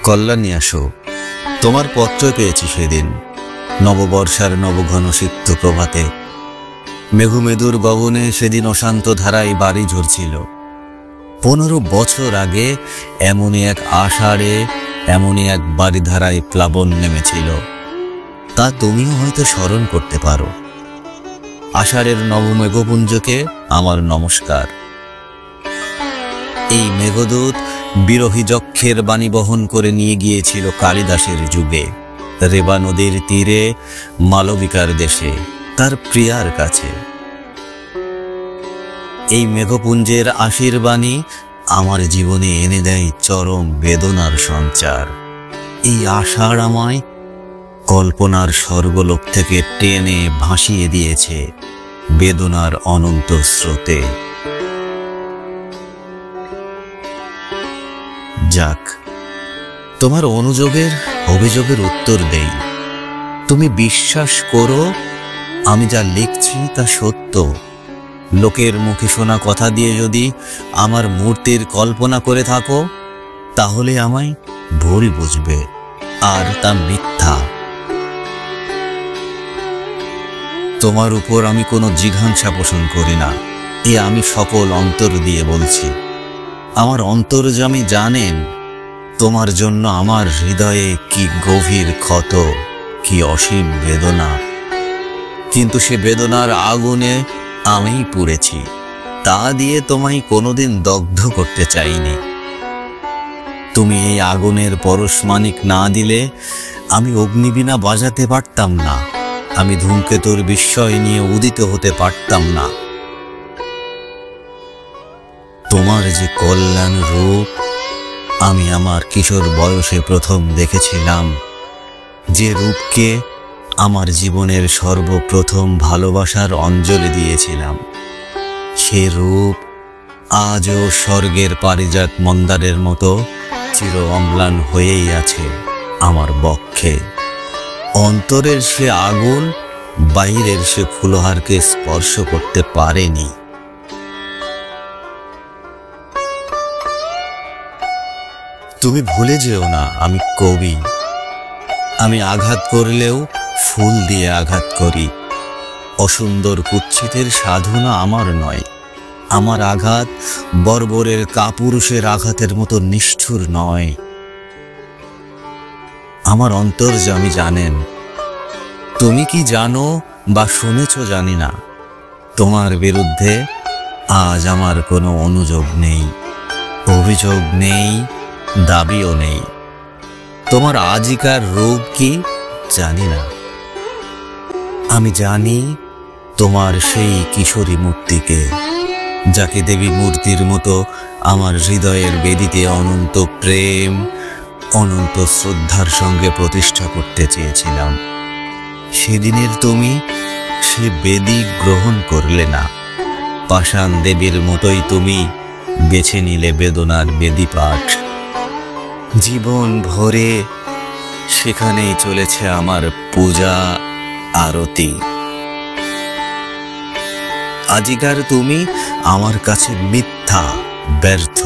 কল্যাণী আসো, তোমার পত্র পেয়েছি সেদিন নববর্ষার নবঘন সিক্ত প্রভাতে। মেঘমেদুর গগনে সেদিন অশান্ত ধারায় বাড়ি ঝরছিল। 15 বছর আগে এমনই এক আষাঢ়ে এমনই এক বাড়িধারায় প্লাবন নেমেছিল। তা তুমিও হয়তো স্মরণ করতে পারো। আষাঢ়ের নবমেঘপুঞ্জকে আমার নমস্কার। এই মেঘদূত বিরহী যক্ষের বাণী বহন করে নিয়ে গিয়েছিল কালিদাসের যুগে রেবা নদীর তীরে মালবিকার দেশে তার প্রিয়ার কাছে। এই মেঘপুঞ্জের আশীর্বাণী আমার জীবনে এনে দেয় চরম বেদনার সঞ্চার। এই আষাঢ় আমায় কল্পনার স্বর্গলোক থেকে টেনে ভাসিয়ে দিয়েছে বেদনার অনন্ত স্রোতে। যাক, তোমার অনুযোগের অভিযোগের উত্তর দেই। তুমি বিশ্বাস করো, আমি যা লিখছি তা সত্য। লোকের মুখে শোনা কথা দিয়ে যদি আমার মূর্তির কল্পনা করে থাকো, তাহলে আমায় ভুল বুঝবে, আর তা মিথ্যা। তোমার উপর আমি কোনো জিঘাংসা পোষণ করি না, এ আমি সকল অন্তর দিয়ে বলছি। আমার অন্তর্যামী জানেন তোমার জন্য আমার হৃদয়ে কি গভীর ক্ষত, কি অসীম বেদনা। কিন্তু সে বেদনার আগুনে আমিই পুড়েছি, তা দিয়ে তোমায় কোনোদিন দগ্ধ করতে চাইনি। তুমি এই আগুনের পরশমানিক না দিলে আমি অগ্নিবীণা বাজাতে পারতাম না, আমি ধূমকেতুর বিস্ময় নিয়ে উদিত হতে পারতাম না। তোমার যে কল্যাণ রূপ আমি আমার কিশোর বয়সে প্রথম দেখেছিলাম, যে রূপকে আমার জীবনের সর্বপ্রথম ভালোবাসার অঞ্জলি দিয়েছিলাম, সে রূপ আজও স্বর্গের পারিজাত মন্দারের মতো চির অম্লান হয়েই আছে আমার বক্ষে। অন্তরের সে আগুন বাইরের সে ফুলহারকে স্পর্শ করতে পারেনি। তুমি ভুলে যেও না আমি কবি। আমি আঘাত করলেও ফুল দিয়ে আঘাত করি। অসুন্দর কুৎসিতের সাধনা আমার নয়। আমার আঘাত বর্বরের কাপুরুষের আঘাতের মতো নিষ্ঠুর নয়। আমার অন্তর্যামী জানেন। তুমি কি জানো বা শুনেছ জানি না, তোমার বিরুদ্ধে আজ আমার কোনো অনুযোগ নেই, অভিযোগ নেই, দাবিও নেই। তোমার আজিকার রূপ কি জানি না। আমি জানি তোমার সেই কিশোরী মূর্তিকে, যাকে দেবী মূর্তির মতো আমার হৃদয়ের বেদিতে অনন্ত প্রেম, অনন্ত শ্রদ্ধার সঙ্গে প্রতিষ্ঠা করতে চেয়েছিলাম। সেদিনের তুমি সে বেদি গ্রহণ করলে না। পাষাণ দেবীর মতোই তুমি বেছে নিলে বেদনার বেদি পাঠ। জীবন ভরে সেখানেই চলেছে আমার পূজা আরতি। আজিকার তুমি আমার কাছে মিথ্যা, ব্যর্থ,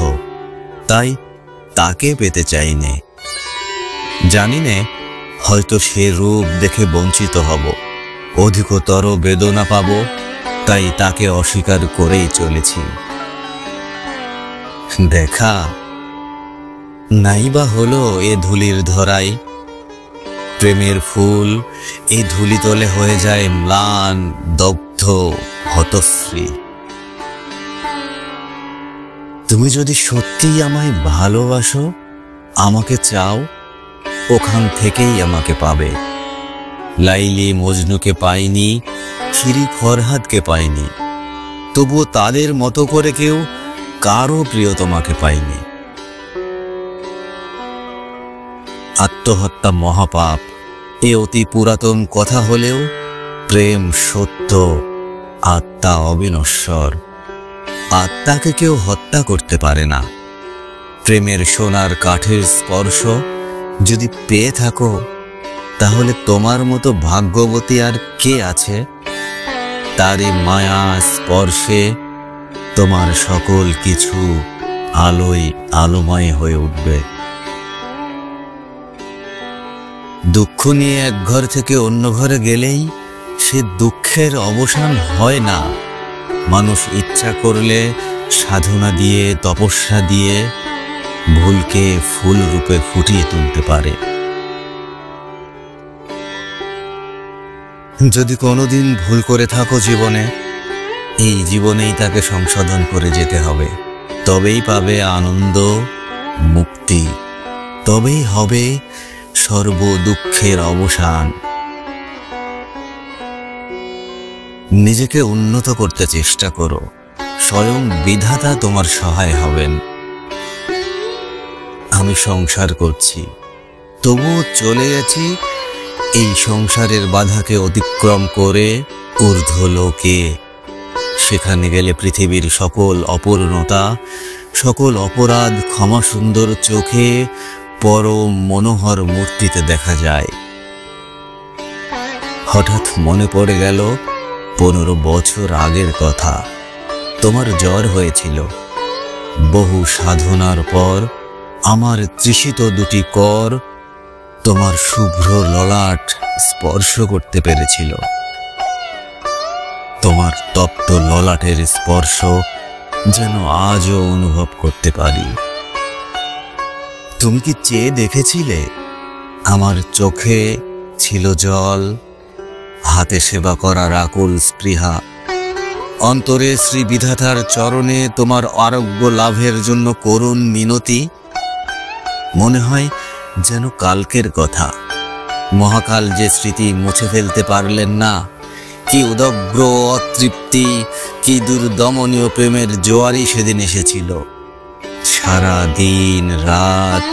তাই তাকে পেতে চাইনে। জানি নে, হয়তো সে রূপ দেখে বঞ্চিত হব, অধিকতর বেদনা পাব, তাই তাকে অস্বীকার করেই চলেছি। দেখা নাইবা হলো এ ধুলির ধরাই। প্রেমের ফুল এই ধুলিতলে হয়ে যায় ম্লান, দগ্ধ, হতশ্রী। তুমি যদি সত্যিই আমায় ভালোবাসো, আমাকে চাও, ওখান থেকেই আমাকে পাবে। লাইলি মজনুকে পাইনি, শিরি ফরহাদকে পাইনি, তবুও তাদের মতো করে কেউ কারো প্রিয়তমাকে পাইনি। আত্মহত্যা মহাপাপ, এ অতি পুরাতন কথা হলেও প্রেম সত্য, আত্মা অবিনশ্বর। আত্মাকে কেউ হত্যা করতে পারে না। প্রেমের সোনার কাঠের স্পর্শ যদি পেয়ে থাকো, তাহলে তোমার মতো ভাগ্যবতী আর কে আছে? তারই মায়া স্পর্শে তোমার সকল কিছু আলোয় আলোময় হয়ে উঠবে। দুঃখ নিয়ে এক ঘর থেকে অন্য ঘরে গেলেই সে দুঃখের অবসান হয় না। মানুষ ইচ্ছা করলে সাধনা দিয়ে, তপস্যা দিয়ে ভুলকে ফুল রূপে ফুটিয়ে তুলতে পারে। যদি কোনোদিন ভুল করে থাকো জীবনে, এই জীবনেই তাকে সংশোধন করে যেতে হবে। তবেই পাবে আনন্দ, মুক্তি, তবেই হবে সর্ব দুঃখের অবসান। নিজেকে উন্নত করতে চেষ্টা করো, স্বয়ং বিধাতা তোমার সহায় হবেন। আমি সংসার করছি, তবুও চলে গেছি এই সংসারের বাধাকে অতিক্রম করে ঊর্ধ্বলোকে। সেখানে গেলে পৃথিবীর সকল অপূর্ণতা, সকল অপরাধ ক্ষমা সুন্দর চোখে পরম মনোহর মূর্তিতে দেখা যায়। হঠাৎ মনে পড়ে গেল 15 বছর আগের কথা। তোমার জ্বর হয়েছিল। বহু সাধনার পর আমার তৃষিত দুটি কর তোমার শুভ্র ললাট স্পর্শ করতে পেরেছিল। তোমার তপ্ত ললাটের স্পর্শ যেন আজও অনুভব করতে পারি। তুমি কি চেয়ে দেখেছিলে? আমার চোখে ছিল জল, হাতে সেবা করার আকুল স্পৃহা, অন্তরে শ্রী বিধাতার চরণে তোমার আরোগ্য লাভের জন্য করুণ মিনতি। মনে হয় যেন কালকের কথা। মহাকাল যে স্মৃতি মুছে ফেলতে পারলেন না। কি উদগ্র অতৃপ্তি, কি দুর্দমনীয় প্রেমের জোয়ারই সেদিন এসেছিল। সারা দিন রাত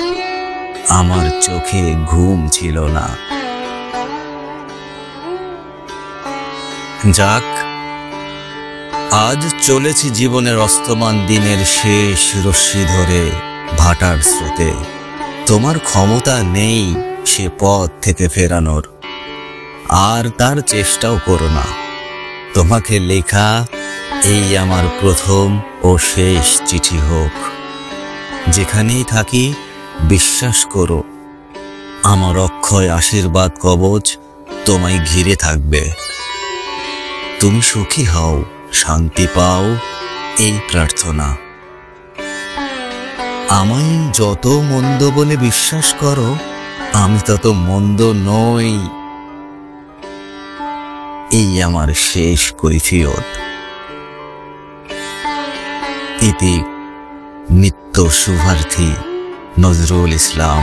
আমার চোখে ঘুম ছিল না। যাক, আজ চলেছি জীবনের অস্তমান দিনের শেষ রশ্মি ধরে ভাটার স্রোতে। তোমার ক্ষমতা নেই সে পথ থেকে ফেরানোর, আর তার চেষ্টাও করো না। তোমাকে লেখা এই আমার প্রথম ও শেষ চিঠি হোক। যেখানেই থাকি বিশ্বাস করো, আমার অক্ষয় আশীর্বাদ কবচ তোমায় ঘিরে থাকবে। তুমি সুখী হও, শান্তি পাও, এই প্রার্থনা। আমায় যত মন্দ বলে বিশ্বাস করো, আমি তত মন্দ নই। এই আমার শেষ কৈফিয়ত। ইতি নিত্য শুভার্থী নজরুল ইসলাম।